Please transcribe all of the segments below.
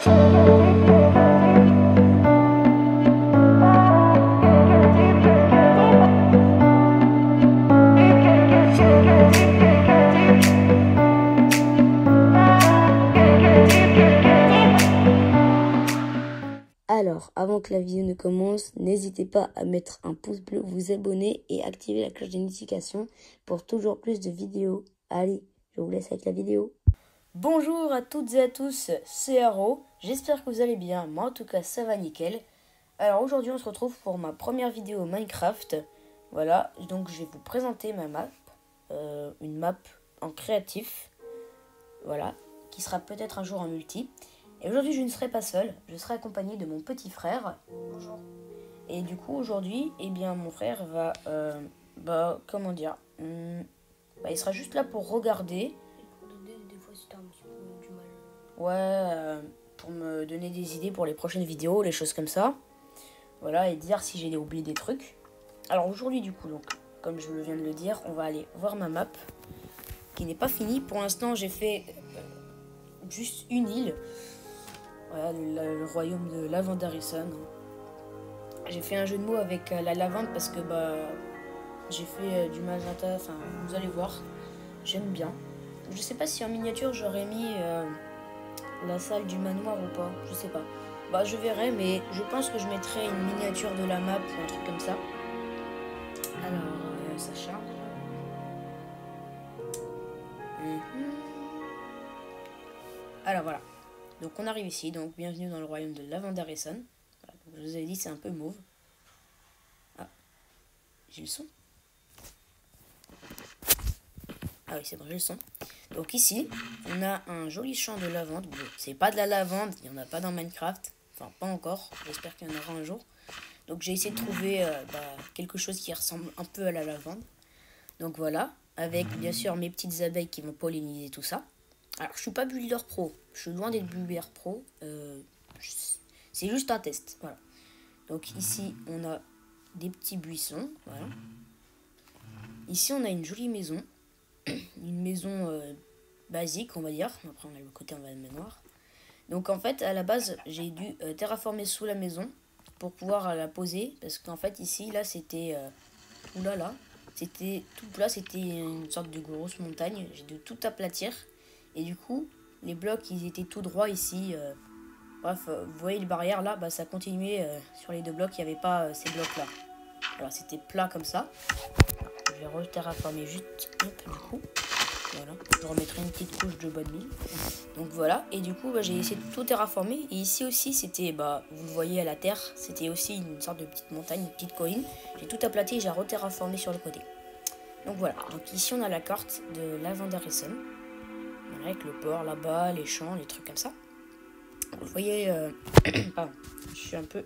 Alors, avant que la vidéo ne commence, n'hésitez pas à mettre un pouce bleu, vous abonner et activer la cloche de notification pour toujours plus de vidéos. Allez, je vous laisse avec la vidéo. Bonjour à toutes et à tous, c'est Haro. J'espère que vous allez bien. Moi, en tout cas, ça va nickel. Alors, aujourd'hui, on se retrouve pour ma première vidéo Minecraft. Voilà, donc je vais vous présenter ma map. Une map en créatif. Voilà, qui sera peut-être un jour en multi. Et aujourd'hui, je ne serai pas seule, je serai accompagnée de mon petit frère. Bonjour. Et du coup, aujourd'hui, eh bien, mon frère va, comment dire, il sera juste là pour regarder. Et pour donner des fois si t'as un petit peu du mal. Ouais, pour me donner des idées pour les prochaines vidéos, les choses comme ça. Voilà, et dire si j'ai oublié des trucs. Alors aujourd'hui, du coup, donc, comme je viens de le dire, on va aller voir ma map, qui n'est pas finie. Pour l'instant, j'ai fait juste une île. Voilà, le royaume de Lavendarison. J'ai fait un jeu de mots avec la lavande parce que j'ai fait du magenta, enfin vous allez voir, j'aime bien. Je sais pas si en miniature j'aurais mis la salle du manoir ou pas, je sais pas. Je verrai, mais je pense que je mettrai une miniature de la map ou un truc comme ça. Alors, ça charge. Alors voilà. Donc on arrive ici, donc bienvenue dans le royaume de Lavendarison. Voilà, je vous avais dit c'est un peu mauve. Ah, j'ai le son. Ah oui c'est bon, j'ai le son. Donc ici, on a un joli champ de lavande. Bon, c'est pas de la lavande, il n'y en a pas dans Minecraft. Enfin pas encore, j'espère qu'il y en aura un jour. Donc j'ai essayé de trouver quelque chose qui ressemble un peu à la lavande. Donc voilà, avec bien sûr mes petites abeilles qui vont polliniser tout ça. Alors, je suis pas builder pro, je suis loin d'être builder pro, c'est juste un test, voilà. Donc ici, on a des petits buissons, voilà. Ici, on a une jolie maison, une maison basique, on va dire. Après, on a le côté en manoir. Donc en fait, à la base, j'ai dû terraformer sous la maison pour pouvoir la poser, parce qu'en fait, ici, là, c'était, oulala, c'était tout plat, c'était une sorte de grosse montagne, j'ai dû tout aplatir. Et du coup, les blocs, ils étaient tout droits ici. Bref, vous voyez les barrières là, ça continuait sur les deux blocs, il n'y avait pas ces blocs-là. Alors, c'était plat comme ça. Je vais re-terraformer juste, du coup. Voilà, je remettrai une petite couche de bonne mine. Donc voilà, et du coup, j'ai essayé de tout terraformer. Et ici aussi, c'était, vous le voyez à la terre, c'était aussi une sorte de petite montagne, une petite colline. J'ai tout aplati et j'ai re-terraformé sur le côté. Donc voilà, donc ici on a la carte de Lavendarison. Avec le port là-bas, les champs, les trucs comme ça. Vous voyez, pardon, j'ai un peu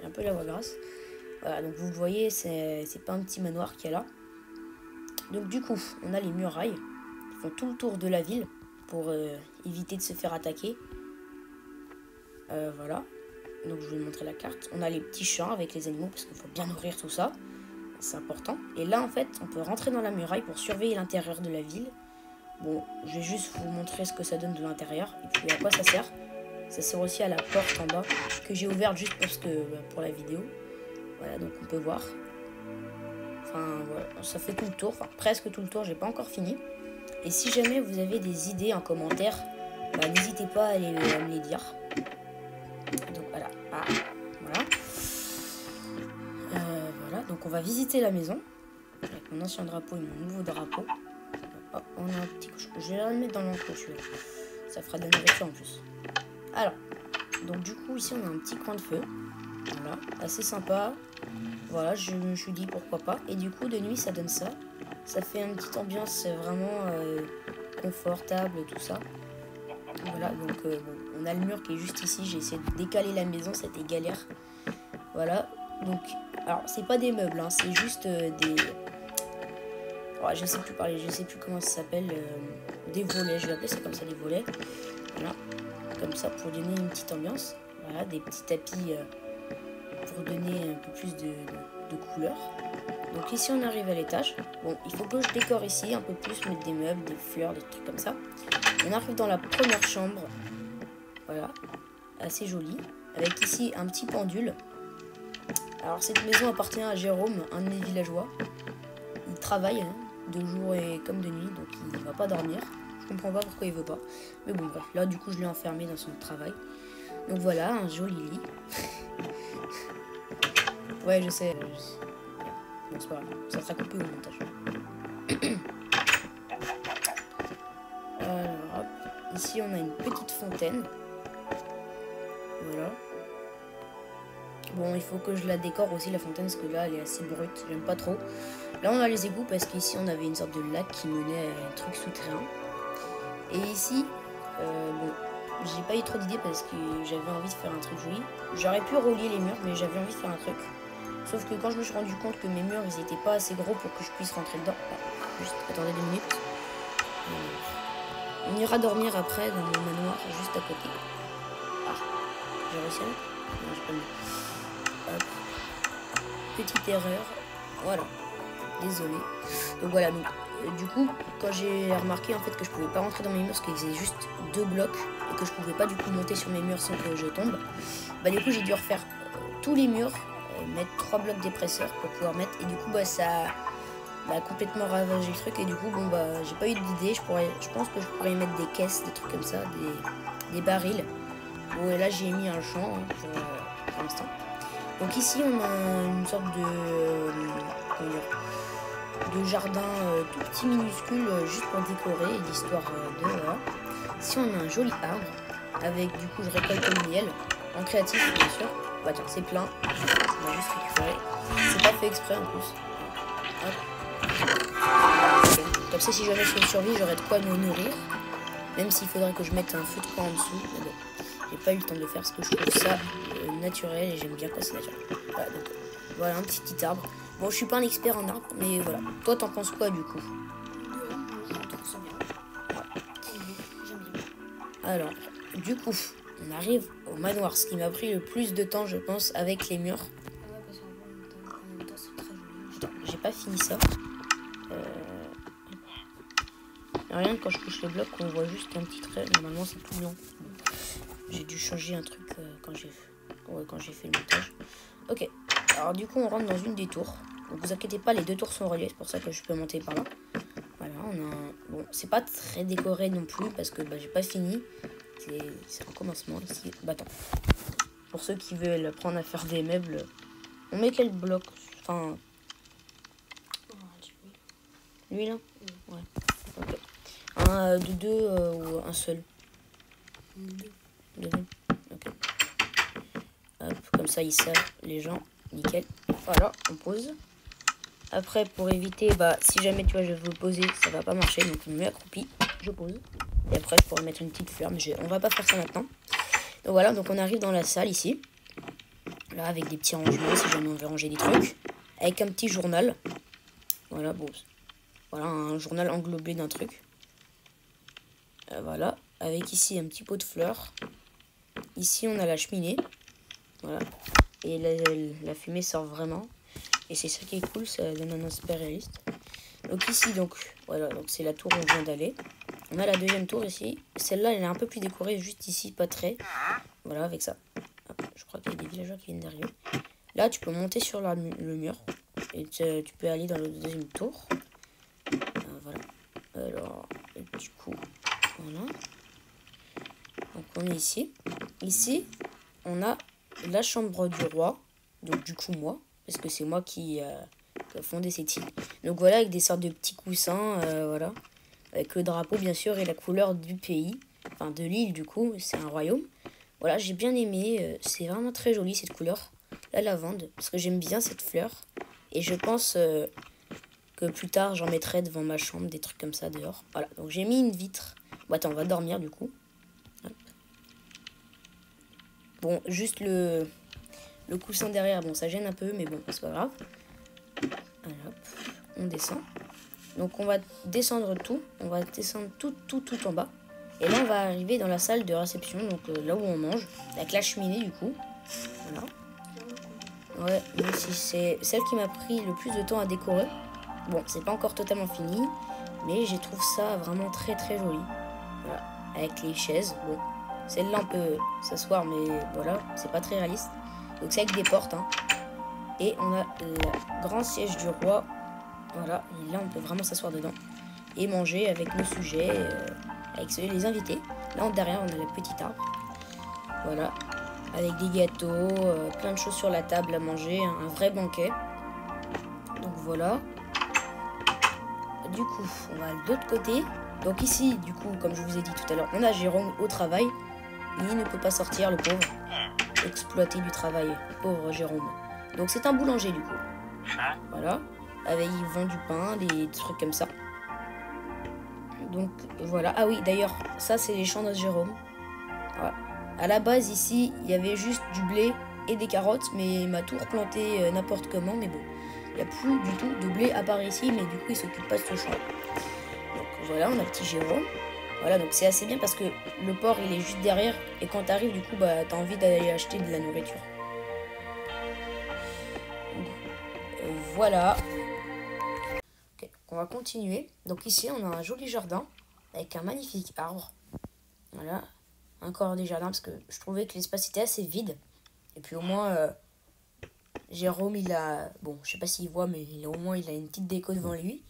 la voix grasse. Voilà, donc vous le voyez, c'est pas un petit manoir qu'il y a là. Donc du coup, on a les murailles qui font tout le tour de la ville pour éviter de se faire attaquer. Voilà, donc je vais vous montrer la carte. On a les petits champs avec les animaux parce qu'il faut bien nourrir tout ça. C'est important. Et là, en fait, on peut rentrer dans la muraille pour surveiller l'intérieur de la ville. Bon, je vais juste vous montrer ce que ça donne de l'intérieur et puis à quoi ça sert. Ça sert aussi à la porte en bas que j'ai ouverte juste pour la vidéo. Voilà, donc on peut voir. Enfin, voilà, ça fait tout le tour, enfin presque tout le tour, j'ai pas encore fini. Et si jamais vous avez des idées en commentaire, n'hésitez pas à me les dire. Donc voilà, voilà. Voilà, donc on va visiter la maison avec mon ancien drapeau et mon nouveau drapeau. Oh, on a un petit cochon. Je vais le mettre dans l'enclos, celui-là. Ça fera de la nourriture en plus. Alors, donc du coup, ici, on a un petit coin de feu. Voilà, assez sympa. Voilà, je me suis dit pourquoi pas. Et du coup, de nuit, ça donne ça. Ça fait une petite ambiance vraiment confortable, tout ça. Voilà, donc on a le mur qui est juste ici. J'ai essayé de décaler la maison, c'était galère. Voilà, donc, alors, c'est pas des meubles, hein, c'est juste des... Ouais, je sais plus parler, je sais plus comment ça s'appelle, des volets, je vais appeler ça comme ça, des volets. Voilà, comme ça pour donner une petite ambiance. Voilà, des petits tapis pour donner un peu plus de couleur. Donc ici on arrive à l'étage. Bon, il faut que je décore ici un peu plus, mettre des meubles, des fleurs, des trucs comme ça. On arrive dans la première chambre. Voilà, assez joli. Avec ici un petit pendule. Alors cette maison appartient à Jérôme, un de mes villageois. Il travaille hein, de jour et comme de nuit, donc il va pas dormir. Je comprends pas pourquoi il veut pas. Mais bon bref, là du coup je l'ai enfermé dans son travail. Donc voilà, un joli lit. Ouais je sais. Bon c'est pas grave, ça sera coupé au montage. Alors hop, ici on a une petite fontaine. Voilà. Bon, il faut que je la décore aussi la fontaine parce que là elle est assez brute, j'aime pas trop. Là on a les égouts parce qu'ici on avait une sorte de lac qui menait à un truc souterrain. Et ici, bon, j'ai pas eu trop d'idées parce que j'avais envie de faire un truc joli. J'aurais pu relier les murs mais j'avais envie de faire un truc. Sauf que quand je me suis rendu compte que mes murs ils étaient pas assez gros pour que je puisse rentrer dedans. Juste, attendez 2 minutes. On ira dormir après dans mon manoir juste à côté. Ah, j'ai réussi à mettre ? Non, j'ai pas mis. Hop. Petite erreur. Voilà. Désolé. Donc voilà. Donc, du coup, quand j'ai remarqué en fait que je pouvais pas rentrer dans mes murs parce qu'ils faisaient juste 2 blocs et que je pouvais pas du coup monter sur mes murs sans que je tombe, bah du coup j'ai dû refaire tous les murs, mettre 3 blocs d'épresseur pour pouvoir mettre. Et du coup bah ça a complètement ravagé le truc et du coup bon bah j'ai pas eu d'idée. Je pense que je pourrais y mettre des caisses, des trucs comme ça, des barils. Bon et là j'ai mis un champ hein, pour l'instant. Donc ici on a une sorte de jardin tout petit minuscule juste pour décorer l'histoire de voilà. Ici on a un joli arbre avec du coup je récolte le miel en créatif bien sûr. Bah tiens c'est plein, on va juste récupérer. C'est pas fait exprès en plus. Hop. Okay. Comme ça si jamais je fais une survie j'aurai de quoi me nourrir. Même s'il faudrait que je mette un feu de camp en dessous. Mais bon, j'ai pas eu le temps de le faire parce que je trouve ça naturel et j'aime bien quand c'est naturel. Voilà, donc, voilà un petit arbre. Bon, je suis pas un expert en arbre, mais voilà. Toi, t'en penses quoi du coup? Je trouve ça bien. Ouais. J'aime bien. Alors, du coup, on arrive au manoir, ce qui m'a pris le plus de temps, je pense, avec les murs. Ouais, parce qu'en même temps, c'est très joli. Attends, j'ai pas fini ça. Rien que quand je touche les blocs, on voit juste un petit trait. Normalement, c'est tout blanc. J'ai dû changer un truc quand j'ai fait le montage. Ok. Alors du coup, on rentre dans une des tours. Donc vous inquiétez pas, les 2 tours sont reliées. C'est pour ça que je peux monter par là. Voilà, on a un... Bon, c'est pas très décoré non plus parce que bah, j'ai pas fini. C'est un commencement ici. Bah attends. Pour ceux qui veulent apprendre à faire des meubles, on met quel bloc? Enfin... Oh, un petit peu. Lui là? Ouais. Ok. Un de 2 ou un seul? 2. De 2. Ok. Hop, comme ça ils savent les gens. Nickel. Voilà, on pose. Après, pour éviter, bah, si jamais tu vois, je veux poser, ça va pas marcher. Donc, on me met accroupi, je pose. Et après, je pourrais mettre une petite fleur, mais on va pas faire ça maintenant. Donc voilà, donc on arrive dans la salle ici. Là, avec des petits rangements, si jamais on veut ranger des trucs. Avec un petit journal. Voilà, bon. Voilà, un journal englobé d'un truc. Voilà, avec ici un petit pot de fleurs. Ici, on a la cheminée. Voilà. Et la fumée sort vraiment. Et c'est ça qui est cool, ça donne un aspect réaliste. Donc ici, donc voilà, donc c'est la tour où on vient d'aller. On a la deuxième tour ici. Celle-là, elle est un peu plus décorée, juste ici, pas très. Voilà, avec ça. Hop, je crois qu'il y a des villageois qui viennent d'arriver. Là, tu peux monter sur le mur. Et tu peux aller dans la deuxième tour. Voilà. Alors, du coup, voilà. Donc on est ici. Ici, on a la chambre du roi. Donc du coup, moi. Parce que c'est moi qui a fondé cette île. Donc voilà, avec des sortes de petits coussins, voilà. Avec le drapeau, bien sûr, et la couleur du pays. Enfin, de l'île, du coup, c'est un royaume. Voilà, j'ai bien aimé. C'est vraiment très joli, cette couleur. La lavande, parce que j'aime bien cette fleur. Et je pense que plus tard, j'en mettrai devant ma chambre, des trucs comme ça, dehors. Voilà, donc j'ai mis une vitre. Bon, attends, on va dormir, du coup. Hop. Bon, juste le coussin derrière, bon, ça gêne un peu, mais bon, c'est pas grave. Alors, hop, on descend. Donc, on va descendre tout. On va descendre tout en bas. Et là, on va arriver dans la salle de réception, donc là où on mange, avec la cheminée, du coup. Voilà. Ouais, même si c'est celle qui m'a pris le plus de temps à décorer. Bon, c'est pas encore totalement fini, mais je trouve ça vraiment très très joli. Voilà, avec les chaises. Bon, Celle-là, on peut s'asseoir, mais voilà, c'est pas très réaliste. Donc c'est avec des portes, hein. Et on a le grand siège du roi. Voilà, et là, on peut vraiment s'asseoir dedans. Et manger avec nos sujets, avec les invités. Là, derrière, on a le petit arbre. Voilà, avec des gâteaux, plein de choses sur la table à manger, hein, un vrai banquet. Donc voilà. Du coup, on va de l'autre côté. Donc ici, du coup, comme je vous ai dit tout à l'heure, on a Jérôme au travail. Il ne peut pas sortir, le pauvre. Exploité du travail, le pauvre Jérôme. Donc c'est un boulanger, du coup. Voilà. Avec, il vend du pain, des trucs comme ça. Donc voilà. Ah oui, d'ailleurs, ça c'est les champs de Jérôme. Voilà. À la base, ici, il y avait juste du blé et des carottes, mais il m'a tout replanté n'importe comment, mais bon. Il n'y a plus du tout de blé à part ici, mais du coup, il s'occupe pas de ce champ. Donc voilà, on a petit Jérôme. Voilà, donc c'est assez bien parce que le port, il est juste derrière. Et quand t'arrives, du coup, bah, t'as envie d'aller acheter de la nourriture. Voilà. Ok, on va continuer. Donc ici, on a un joli jardin avec un magnifique arbre. Voilà, encore des jardins parce que je trouvais que l'espace était assez vide. Et puis au moins, Jérôme, il a... Bon, je sais pas s'il voit, mais au moins, il a une petite déco devant lui.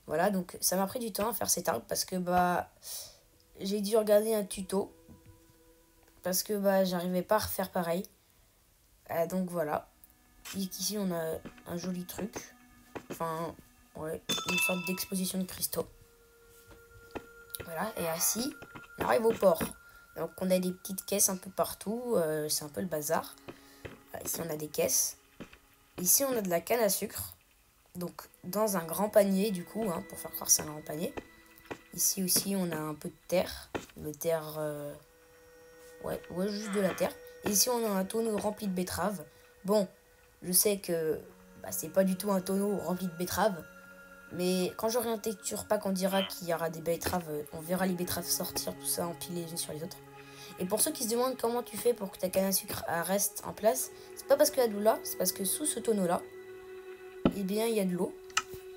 Voilà, donc ça m'a pris du temps à faire cet arbre parce que bah j'ai dû regarder un tuto parce que bah j'arrivais pas à refaire pareil. Donc voilà. Ici on a un joli truc. Enfin, ouais, une sorte d'exposition de cristaux. Voilà, et ainsi on arrive au port. Donc on a des petites caisses un peu partout, c'est un peu le bazar. Ici on a des caisses. Ici on a de la canne à sucre. Donc dans un grand panier du coup, hein, pour faire croire que c'est un grand panier. Ici aussi on a un peu de terre. De terre... Ouais, juste de la terre. Et ici on a un tonneau rempli de betteraves. Bon, je sais que bah, c'est pas du tout un tonneau rempli de betteraves. Mais quand j'aurai un texture pack, on dira qu'il y aura des betteraves. On verra les betteraves sortir, tout ça, empiler les unes sur les autres. Et pour ceux qui se demandent comment tu fais pour que ta canne à sucre reste en place, c'est pas parce qu'il y a de l'eau là, c'est parce que sous ce tonneau là, eh bien il y a de l'eau.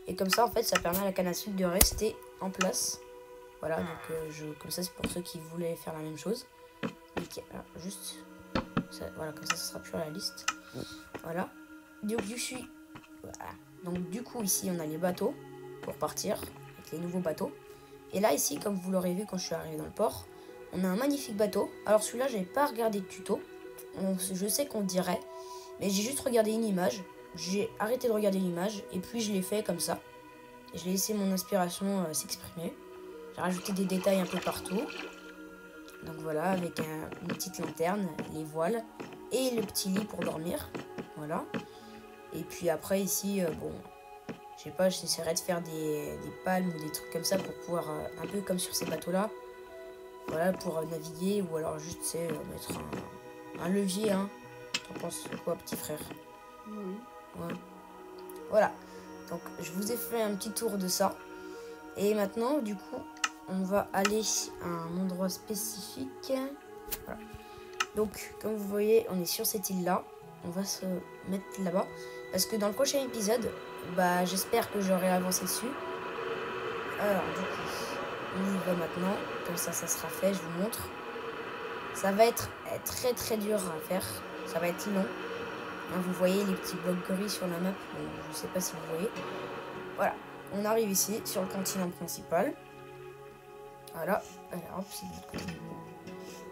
Et comme ça en fait ça permet à la canne à sucre de rester en place. Voilà, donc comme ça c'est pour ceux qui voulaient faire la même chose. Okay, alors, juste ça, voilà, comme ça sera plus réaliste. Voilà. Voilà. Donc du coup ici on a les bateaux pour partir avec les nouveaux bateaux. Et là ici comme vous l'aurez vu quand je suis arrivé dans le port, on a un magnifique bateau. Alors celui-là j'avais pas regardé de tuto. Je sais qu'on dirait, mais j'ai juste regardé une image. J'ai arrêté de regarder l'image et puis je l'ai fait comme ça. Et je l'ai laissé mon inspiration s'exprimer. J'ai rajouté des détails un peu partout. Donc voilà, avec une petite lanterne, les voiles et le petit lit pour dormir. Voilà. Et puis après ici, bon, je sais pas, j'essaierai de faire des palmes ou des trucs comme ça pour pouvoir, un peu comme sur ces bateaux-là, voilà, pour naviguer ou alors juste, tu sais, mettre un levier, hein. T'en penses quoi, petit frère? Oui. Ouais. Voilà. Donc je vous ai fait un petit tour de ça. Et maintenant, du coup, on va aller à un endroit spécifique. Voilà. Donc, comme vous voyez, on est sur cette île-là. On va se mettre là-bas. Parce que dans le prochain épisode, bah, j'espère que j'aurai avancé dessus. Alors, du coup, on y va maintenant. Comme ça sera fait, je vous montre. Ça va être très très dur à faire. Ça va être long. Hein, vous voyez les petits blocs gris sur la map. Bon, je sais pas si vous voyez. Voilà. On arrive ici, sur le continent principal. Voilà. Alors, hop, c'est de l'autre côté.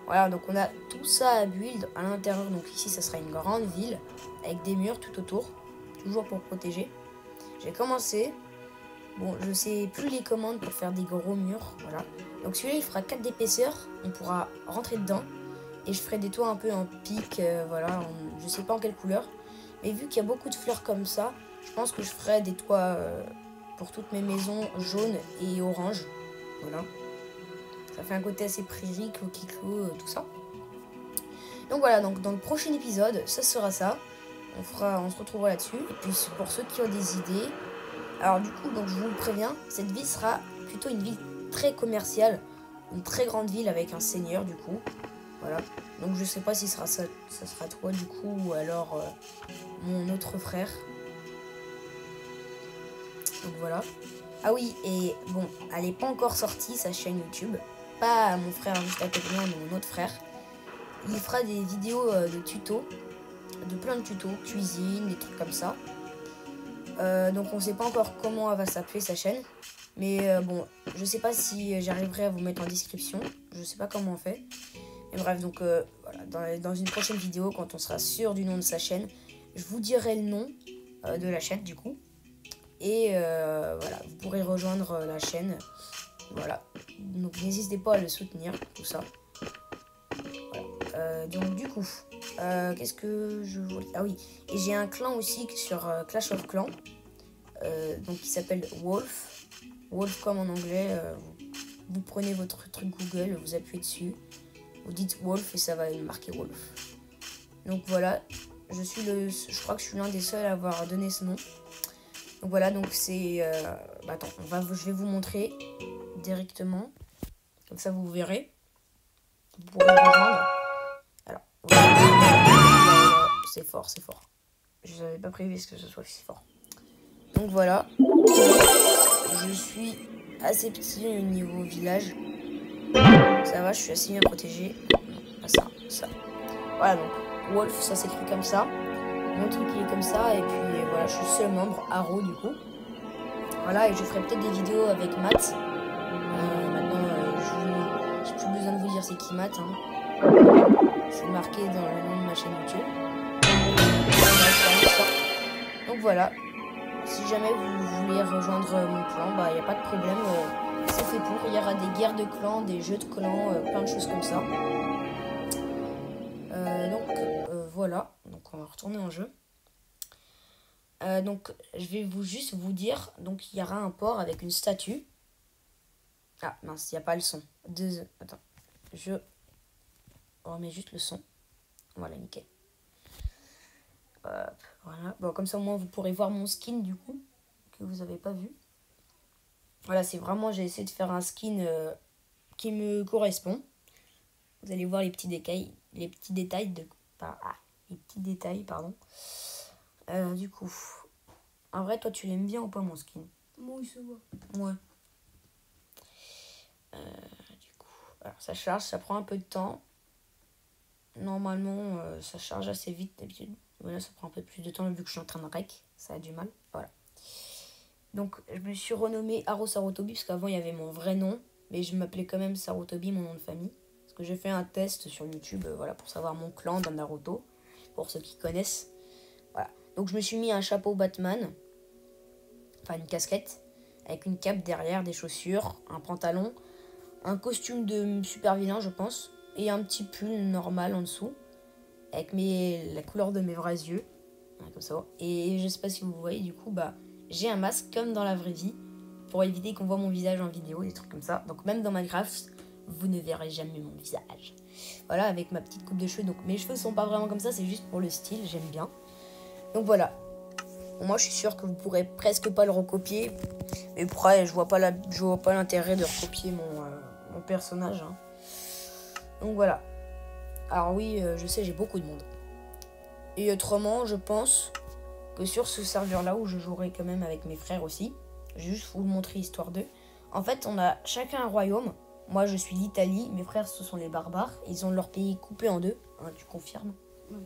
Voilà, donc on a tout ça à build à l'intérieur. Donc ici, ça sera une grande ville avec des murs tout autour, toujours pour protéger. J'ai commencé. Bon, je sais plus les commandes pour faire des gros murs. Voilà. Donc celui-là, il fera 4 d'épaisseur. On pourra rentrer dedans. Et je ferai des toits un peu en pique. Voilà, je sais pas en quelle couleur. Mais vu qu'il y a beaucoup de fleurs comme ça, je pense que je ferai des toits pour toutes mes maisons jaunes et orange. Voilà. Ça fait un côté assez prairie, coquelicot, tout ça. Donc voilà, donc dans le prochain épisode, ça sera ça. On se retrouvera là-dessus. Et puis pour ceux qui ont des idées, alors du coup, donc je vous le préviens, cette ville sera plutôt une ville très commerciale, une très grande ville avec un seigneur du coup. Voilà. Donc je sais pas si ça sera toi du coup ou alors mon autre frère. Donc voilà. Ah oui, et bon, elle n'est pas encore sortie sa chaîne YouTube. pas mon frère juste à côté de moi, mais mon autre frère. Il fera des vidéos de tutos, de plein de tutos, cuisine, des trucs comme ça. Donc on sait pas encore comment elle va s'appeler sa chaîne. Mais bon, je sais pas si j'arriverai à vous mettre en description. Je sais pas comment on fait. Et bref, donc voilà, dans une prochaine vidéo, quand on sera sûr du nom de sa chaîne, je vous dirai le nom de la chaîne du coup. Et voilà, vous pourrez rejoindre la chaîne. Voilà, donc n'hésitez pas à le soutenir, tout ça. Voilà. Donc du coup, qu'est-ce que je voulais... Ah oui, et j'ai un clan aussi sur Clash of Clans. Donc qui s'appelle Wolf. Wolf comme en anglais. Vous prenez votre truc Google, vous appuyez dessus. Vous dites Wolf et ça va marquer Wolf. Donc voilà, je crois que je suis l'un des seuls à avoir donné ce nom. Donc voilà, donc c'est... attends, je vais vous montrer directement. Comme ça, vous verrez. Vous pourrez me rejoindre. Alors, voilà. C'est fort, c'est fort. Je n'avais pas prévu que ce soit si fort. Donc voilà. Je suis assez petit au niveau village. Ça va, je suis assez bien protégé. Non, pas ça, ça. Voilà, donc Wolf, ça s'écrit comme ça. Mon truc il est comme ça. Et puis voilà, je suis seul membre, Arrow du coup. Voilà, et je ferai peut-être des vidéos avec Matt. Maintenant, j'ai plus besoin de vous dire c'est qui Matt. Hein. C'est marqué dans le nom de ma chaîne YouTube. Donc voilà. Si jamais vous voulez rejoindre mon clan, bah il n'y a pas de problème. C'est fait pour. Il y aura des guerres de clans, des jeux de clans, plein de choses comme ça. Voilà. Donc on va retourner en jeu. Donc je vais juste vous dire, donc il y aura un port avec une statue. Ah mince, il n'y a pas le son. Attends, je remets juste le son. Voilà, nickel. Hop, voilà. Bon, comme ça au moins vous pourrez voir mon skin du coup, que vous n'avez pas vu. Voilà, c'est vraiment, j'ai essayé de faire un skin qui me correspond. Vous allez voir les petits détails, les petits détails pardon. Du coup, en vrai, toi, tu l'aimes bien ou pas mon skin? Moi, il se voit. Ouais. Du coup, alors ça charge, ça prend un peu de temps. Normalement, ça charge assez vite d'habitude. Voilà, ça prend un peu plus de temps vu que je suis en train de rec. Ça a du mal. Voilà. Donc, je me suis renommé Arrow Sarutobi parce qu'avant, il y avait mon vrai nom. Mais je m'appelais quand même Sarutobi, mon nom de famille. Parce que j'ai fait un test sur YouTube voilà, pour savoir mon clan dans Naruto. Pour ceux qui connaissent. Voilà. Donc, je me suis mis un chapeau Batman. Enfin, une casquette. Avec une cape derrière, des chaussures, un pantalon. Un costume de super vilain, je pense. Et un petit pull normal en dessous. Avec la couleur de mes vrais yeux. Comme ça. Et je sais pas si vous voyez, du coup, bah... j'ai un masque comme dans la vraie vie pour éviter qu'on voit mon visage en vidéo, des trucs comme ça. Donc même dans Minecraft, vous ne verrez jamais mon visage. Voilà, avec ma petite coupe de cheveux. Donc mes cheveux sont pas vraiment comme ça, c'est juste pour le style, j'aime bien. Donc voilà. Bon, moi je suis sûre que vous pourrez presque pas le recopier. Mais après, je vois pas l'intérêt de recopier mon personnage. Hein. Donc voilà. Alors oui, je sais, j'ai beaucoup de monde. Et autrement, je pense... que sur ce serveur là où je jouerai quand même avec mes frères aussi, je vais juste vous le montrer histoire d'eux. En fait, on a chacun un royaume. Moi, je suis l'Italie, mes frères, ce sont les barbares. Ils ont leur pays coupé en deux, hein, tu confirmes? Oui.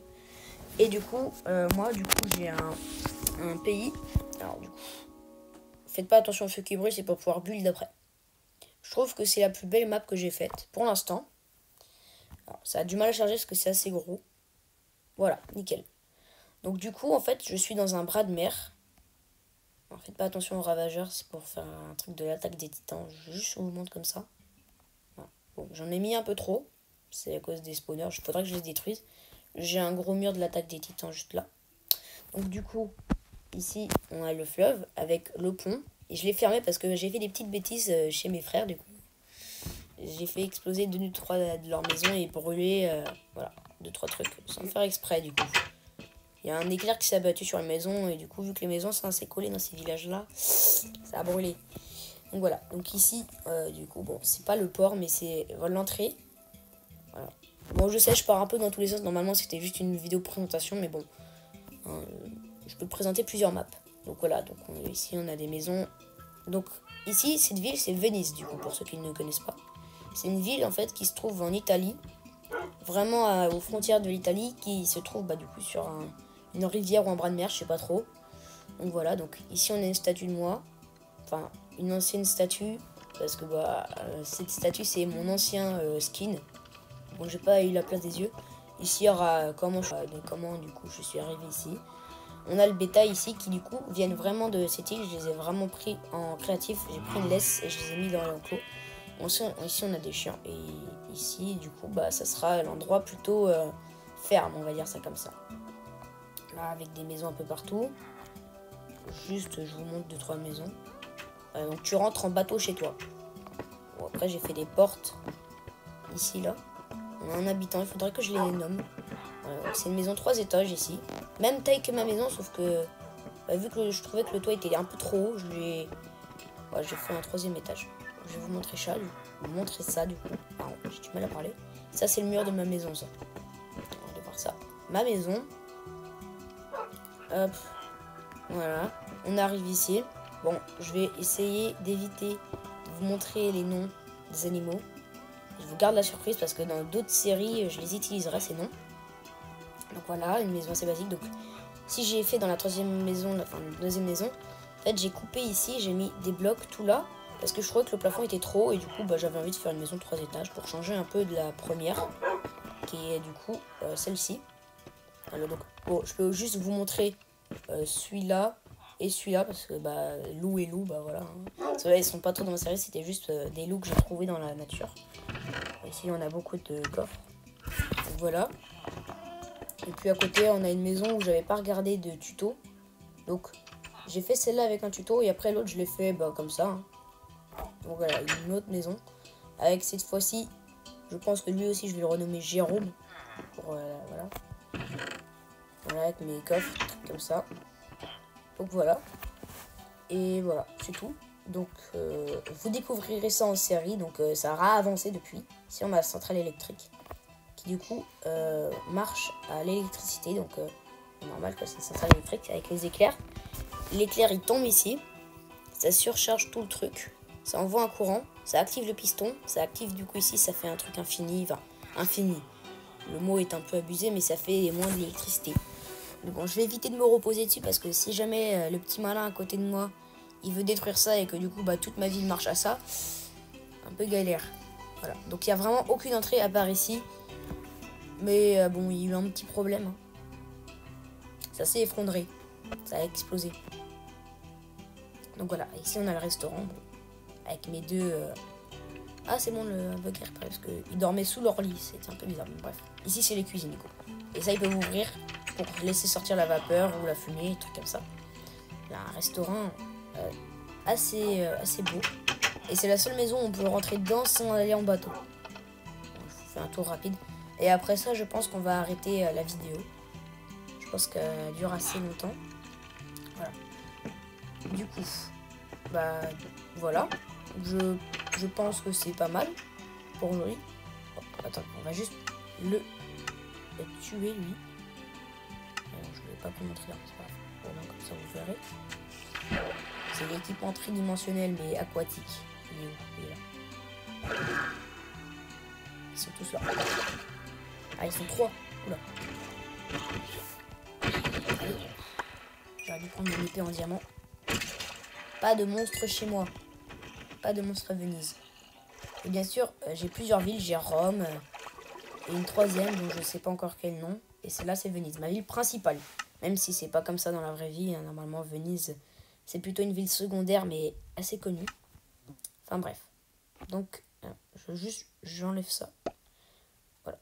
Et du coup, moi, j'ai un pays. Alors, du coup, faites pas attention au feu qui brûle, c'est pour pouvoir build après. Je trouve que c'est la plus belle map que j'ai faite pour l'instant. Alors, ça a du mal à charger parce que c'est assez gros. Voilà, nickel. Donc du coup, en fait, je suis dans un bras de mer. Alors, faites pas attention aux ravageurs, c'est pour faire un truc de l'attaque des titans. Juste je vous montre comme ça. Voilà. Bon, j'en ai mis un peu trop. C'est à cause des spawners, il faudrait que je les détruise. J'ai un gros mur de l'attaque des titans juste là. Donc du coup, ici, on a le fleuve avec le pont. Et je l'ai fermé parce que j'ai fait des petites bêtises chez mes frères, du coup. J'ai fait exploser 2-3 de leur maison et brûler, voilà, 2-3 trucs, sans faire exprès, du coup. Il y a un éclair qui s'est abattu sur les maisons et du coup, vu que les maisons sont assez collées dans ces villages-là, ça a brûlé. Donc voilà, donc ici, du coup, bon, c'est pas le port, mais c'est l'entrée. Voilà. Bon, je sais, je pars un peu dans tous les sens. Normalement, c'était juste une vidéo présentation, mais bon, hein, je peux présenter plusieurs maps. Donc voilà, donc ici, on a des maisons. Donc ici, cette ville, c'est Venise, du coup, pour ceux qui ne connaissent pas. C'est une ville en fait qui se trouve en Italie, vraiment aux frontières de l'Italie, qui se trouve du coup sur une rivière ou un bras de mer, je sais pas trop. Donc voilà, donc ici on a une statue de moi, enfin une ancienne statue, parce que cette statue c'est mon ancien skin. Bon, j'ai pas eu la place des yeux. Ici il y aura comment du coup je suis arrivé ici. On a le bétail ici qui du coup viennent vraiment de cette île. Je les ai vraiment pris en créatif. J'ai pris une laisse et je les ai mis dans l'enclos. Ici on a des chiens. Et ici du coup ça sera l'endroit plutôt ferme, on va dire ça comme ça. Là avec des maisons un peu partout. Juste je vous montre 2-3 maisons. Donc tu rentres en bateau chez toi. Bon, après j'ai fait des portes. Ici là. On a un habitant, il faudrait que je les nomme. C'est une maison 3 étages ici. Même taille que ma maison, sauf que vu que je trouvais que le toit était un peu trop haut, j'ai fait un 3e étage. Je vais vous montrer ça, du coup. J'ai du mal à parler. Ça c'est le mur de ma maison, ça. On va voir ça. Ma maison. Hop. Voilà. On arrive ici. Bon, je vais essayer d'éviter de vous montrer les noms des animaux. Je vous garde la surprise parce que dans d'autres séries, je les utiliserai ces noms. Donc voilà, une maison assez basique. Donc si j'ai fait dans la 3e maison, la 2e maison, en fait j'ai coupé ici, j'ai mis des blocs tout là. Parce que je trouvais que le plafond était trop haut et du coup j'avais envie de faire une maison 3 étages pour changer un peu de la première. Qui est du coup celle-ci. Alors donc je peux juste vous montrer celui-là et celui-là parce que loup et loup, voilà. Ceux-là ils sont pas trop dans ma série, c'était juste des loups que j'ai trouvés dans la nature. Ici on a beaucoup de coffres. Donc voilà. Et puis à côté on a une maison où j'avais pas regardé de tuto. Donc j'ai fait celle-là avec un tuto et après l'autre je l'ai fait comme ça. Donc voilà, une autre maison. Avec cette fois-ci, je pense que lui aussi je vais le renommer Jérôme. Voilà. Voilà, avec mes coffres, comme ça. Donc voilà. Et voilà, c'est tout. Donc vous découvrirez ça en série. Donc ça aura avancé depuis. Ici on a la centrale électrique. Qui du coup marche à l'électricité. Donc normal que c'est une centrale électrique avec les éclairs. L'éclair il tombe ici. Ça surcharge tout le truc. Ça envoie un courant. Ça active le piston. Ça active du coup ici. Ça fait un truc infini. Enfin, infini. Le mot est un peu abusé. Mais ça fait moins d'électricité. Bon, je vais éviter de me reposer dessus. Parce que si jamais le petit malin à côté de moi il veut détruire ça. Et que du coup toute ma ville marche à ça. Un peu galère. Voilà. Donc il n'y a vraiment aucune entrée à part ici. Mais bon, il y a eu un petit problème. Ça s'est effondré. Ça a explosé. Donc voilà, ici on a le restaurant. Avec mes deux... Ah c'est bon, le bugger parce qu'ils dormaient sous leur lit. C'était un peu bizarre, mais bref. Ici c'est les cuisines du coup. Et ça ils peuvent ouvrir pour laisser sortir la vapeur ou la fumée, des trucs comme ça. Il y a un restaurant assez beau. Et c'est la seule maison où on peut rentrer dedans sans aller en bateau. Bon, je vous fais un tour rapide. Et après ça je pense qu'on va arrêter la vidéo. Je pense qu'elle dure assez longtemps. Voilà. Du coup, voilà. Je pense que c'est pas mal pour aujourd'hui. Bon, attends, on va juste le tuer lui. Je ne vais pas vous montrer là, c'est pas grave. Voilà, comme ça vous verrez. C'est l'équipement tridimensionnel mais aquatique. Il est où? Il est là. Ils sont tous là. Ah, ils sont 3. Oula. J'aurais dû prendre mon épée en diamant. Pas de monstres chez moi. Pas de monstres à Venise. Et bien sûr, j'ai plusieurs villes. J'ai Rome et une 3e dont je ne sais pas encore quel nom. Et celle-là, c'est Venise, ma ville principale. Même si c'est pas comme ça dans la vraie vie. Normalement, Venise, c'est plutôt une ville secondaire, mais assez connue. Enfin bref. Donc, j'enlève ça. Voilà.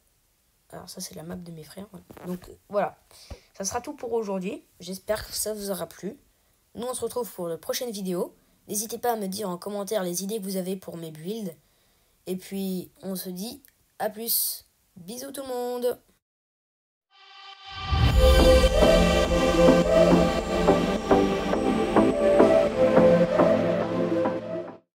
Alors ça, c'est la map de mes frères. Donc, voilà. Ça sera tout pour aujourd'hui. J'espère que ça vous aura plu. Nous, on se retrouve pour la prochaine vidéo. N'hésitez pas à me dire en commentaire les idées que vous avez pour mes builds. Et puis, on se dit à plus. Bisous tout le monde.